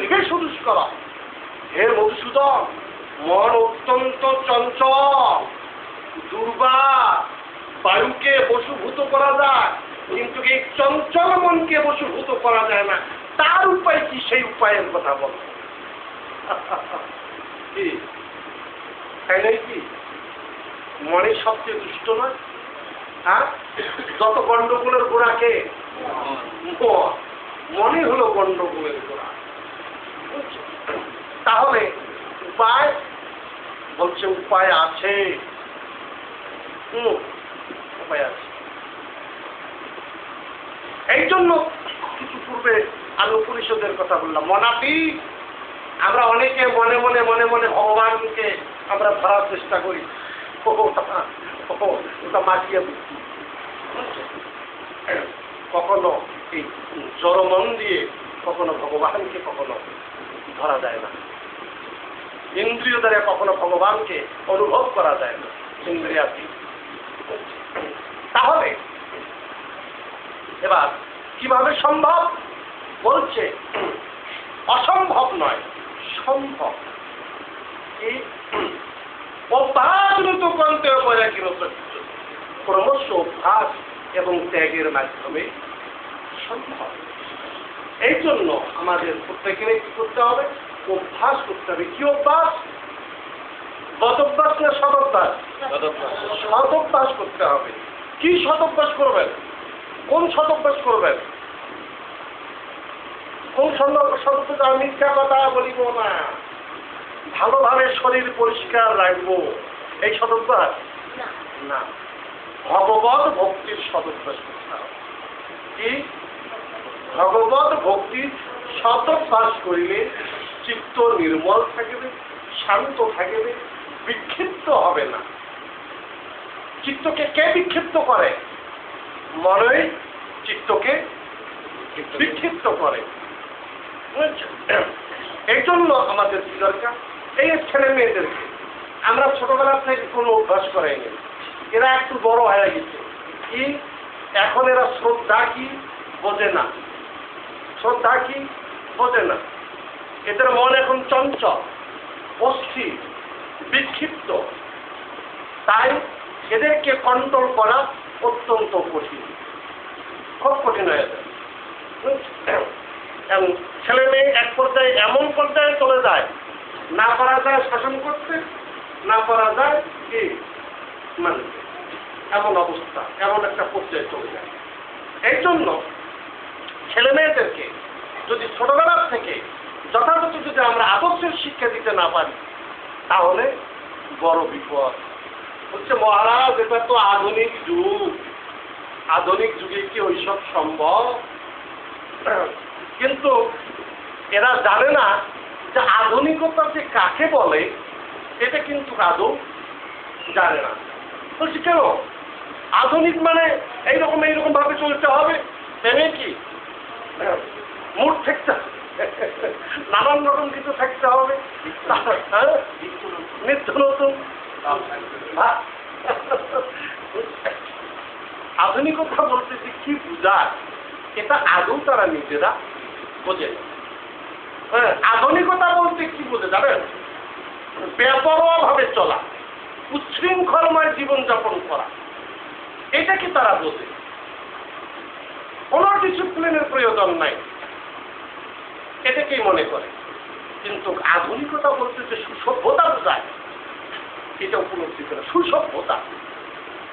পরিবেশ দুষ্কর। হে মধুসূদন, মন অত্যন্ত চঞ্চল, দুর্বার। বায়ুকে বশীভূত করা যায়, কিন্তু এই চঞ্চল মনকে বশীভূত করা যায় না। তার উপায় কি? সেই উপায়ের কথা বল। কি তাই নয় কি? মনে সবচেয়ে দুষ্ট নয়? হ্যাঁ, যত গন্ডগোলের গোড়াকে মনে হলো গন্ডগোলের গোড়া। তাহলে উপায় বলছে, উপায় আছে। উপায় আছে। এই জন্য কিছু পূর্বে আমি উপনিষদের কথা বললাম। মনাপি, আমরা অনেকে মনে মনে মনে মনে ভগবানকে আমরা ধরার চেষ্টা করি। ওটা মাটিয়ে কখনো এই জড় মন দিয়ে কখনো ভগবানকে কখনো ধরা যায় না। ইন্দ্রিয় দ্বারা কখনো ভগবানকে অনুভব করা যায় না, ইন্দ্রিয়াতীত। তাহলে এবার কিভাবে সম্ভব? বলছে অসম্ভব নয়, সম্ভব। কি? অভ্যাসগত করতে হবে, ক্রমশ অভ্যাস এবং ত্যাগের মাধ্যমে সম্ভব। এই জন্য আমাদের প্রত্যেকের কি করতে হবে? অভ্যাস করতে হবে। কি অভ্যাস? বদভ্যাস না সদভ্যাস? সদভ্যাস করতে হবে। কি সদভ্যাস করবেন? কোন সদভ্যাস করবেন? কোন সদভ্যাস? আমি মিথ্যা কথা বলিব না, ভালোভাবে শরীর পরিষ্কার রাখবো, এই সদভ্যাস না। ভগবত ভক্তির সদভ্যাস করতে হবে। কি? ভগবত ভক্তির সদভ্যাস করিলে চিত্ত নির্মল থাকবে, শান্ত থাকবে, বিক্ষিপ্ত হবে না। চিত্তকে কে বিক্ষিপ্ত করে? মনই চিত্তকে বিক্ষিপ্ত করে। এই জন্য আমাদের কি দরকার? এই ছেলে মেয়েদেরকে আমরা ছোটবেলা থেকে কোনো অভ্যাস করাইনি। এরা একটু বড় হয়ে গেছে, কি এখন এরা শ্রদ্ধা কি বোঝে না, শ্রদ্ধা কি বোঝে না। এদের মন এখন চঞ্চল, অস্থির, বিক্ষিপ্ত। তাই এদেরকে কন্ট্রোল করা অত্যন্ত কঠিন, খুব কঠিন হয়ে যায়। এবং ছেলে মেয়ে এক পর্যায়ে এমন পর্যায়ে চলে যায়, না পারা যায় শাসন করতে, না পারা যায় কি মানে এমন অবস্থা, এমন একটা পর্যায়ে চলে যায়। এই জন্য ছেলে মেয়েদেরকে যদি ছোটবেলার থেকে যথাযথ যদি আমরা আদর্শের শিক্ষা দিতে না পারি, তাহলে বড় বিপদ হচ্ছে। মহারাজ, এটা তো আধুনিক যুগ, আধুনিক যুগে কি ওইসব সম্ভব? কিন্তু এরা জানে না যে আধুনিকতা যে কাকে বলে, এটা কিন্তু আদৌ জানে না। বলছি কেন আধুনিক মানে এইরকম এইরকম ভাবে চলতে হবে, তেমনি কি মুড থাকতে নানান রকম কিছু থাকতে হবে, নিত্য নতুন। আধুনিকতা বলতে যে কি বুঝায়, এটা আদৌ তারা নিজেরা বোঝে। আধুনিকতা বলতে কি বোঝে জানেন? বেপরোয়া ভাবে চলা, উচ্ছৃঙ্খলময় জীবনযাপন করা, এটা কি তারা বোঝে? কোনো ডিসিপ্লিনের প্রয়োজন নাই, এটাকেই মনে করে। কিন্তু আধুনিকতা বলতে যে সুসভ্যতা বোঝায়, এটা উপলব্ধি করে। সুসভ্যতা,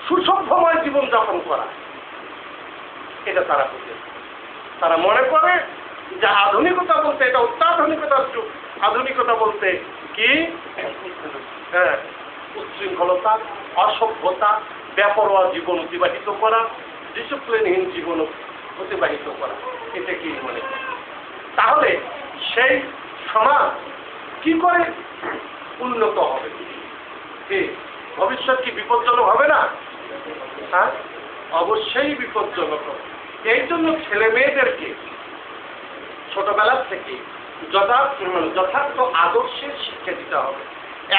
সুসভ্যময় জীবনযাপন করা, এটা তারা বোঝে। তারা মনে করে যে আধুনিকতা বলতে এটা অত্যাধুনিকতার যুগ। আধুনিকতা বলতে কি? হ্যাঁ, উচ্ছৃঙ্খলতা, অসভ্যতা, বেপরোয়া জীবন অতিবাহিত করা, ডিসিপ্লিনহীন জীবন অতিবাহিত করা, এটা কি মনে করে। তাহলে সেই সমাজ কি করে উন্নত হবে? কি ভবিষ্যৎ কি বিপজ্জনক হবে না? হ্যাঁ, অবশ্যই বিপজ্জনক হবে। এই জন্য ছেলে মেয়েদেরকে ছোটবেলার থেকে যথার্থ আদর্শের শিক্ষা দিতে হবে।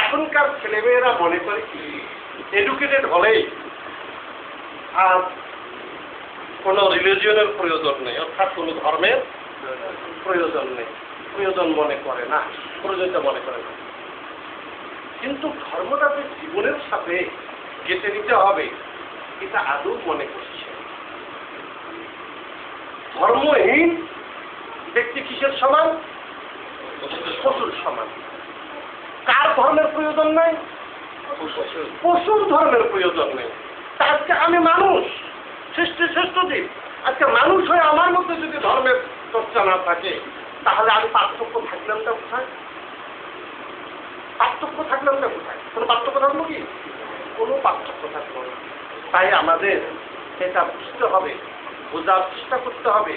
এখনকার ছেলেমেয়েরা মনে করে কি এডুকেটেড হলেই আর কোনো রিলিজিয়নের প্রয়োজন নেই, অর্থাৎ কোনো ধর্মের প্রয়োজন নেই, প্রয়োজন মনে করে না, প্রয়োজনটা মনে করে না। কিন্তু ধর্মটা যে জীবনের সাথে গেঁথে নিতে হবে এটা আদৌ মনে করছে। ধর্মহীন ব্যক্তি কিসের সমান? পশুর সমান। কার ধর্মের প্রয়োজন নাই? পশুর ধর্মের প্রয়োজন নেই। আজকে আমি মানুষ, সৃষ্টি শ্রেষ্ঠ জীব, আজকে মানুষ হয়ে আমার মধ্যে যদি ধর্মের চর্চা না থাকে তাহলে আমি পার্থক্য থাকলামটা কোথায়? পার্থক্য থাকলামটা কোথায়? কোনো পার্থক্য থাকলো কি? কোনো পার্থক্য থাকলো না। তাই আমাদের এটা বুঝতে হবে, বোঝার চেষ্টা করতে হবে,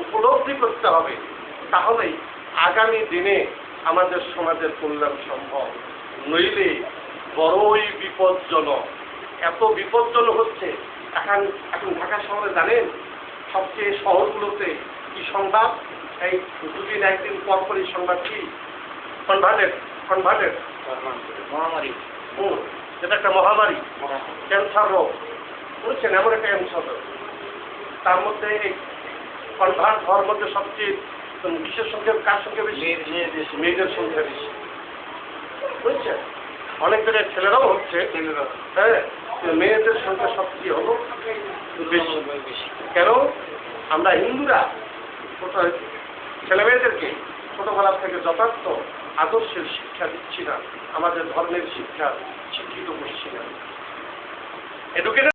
উপলব্ধি করতে হবে, তাহলেই আগামী দিনে আমাদের সমাজের কল্যাণ সম্ভব। নইলে বড়ই বিপজ্জনক। এত বিপজ্জনক হচ্ছে এখন ঢাকা শহরে জানেন সবচেয়ে শহরগুলোতে কি সংবাদ? এই দুদিন একদিন পরপরই সংবাদ কি? কনভার্টেড মহামারী। যেটা একটা মহামারী, ক্যান্সার রোগ বুঝছেন, এমন একটা ক্যান্সার রোগ। তার মধ্যে এই কনভার্ট হওয়ার মধ্যে সবচেয়ে বিশেষ সংখ্যা কার সংখ্যা বেশি? মেয়েদের সংখ্যা বেশি, বুঝছেন। অনেক জায়গায় ছেলেরাও হচ্ছে, হ্যাঁ, মেয়েদের সংখ্যা সবচেয়ে হলো বেশি। কেন? আমরা হিন্দুরা ছেলে মেয়েদেরকে ছোটবেলা থেকে যথার্থ আদর্শের শিক্ষা দিচ্ছি না, আমাদের ধর্মের শিক্ষা শিক্ষিত করছি না। এডুকেটেড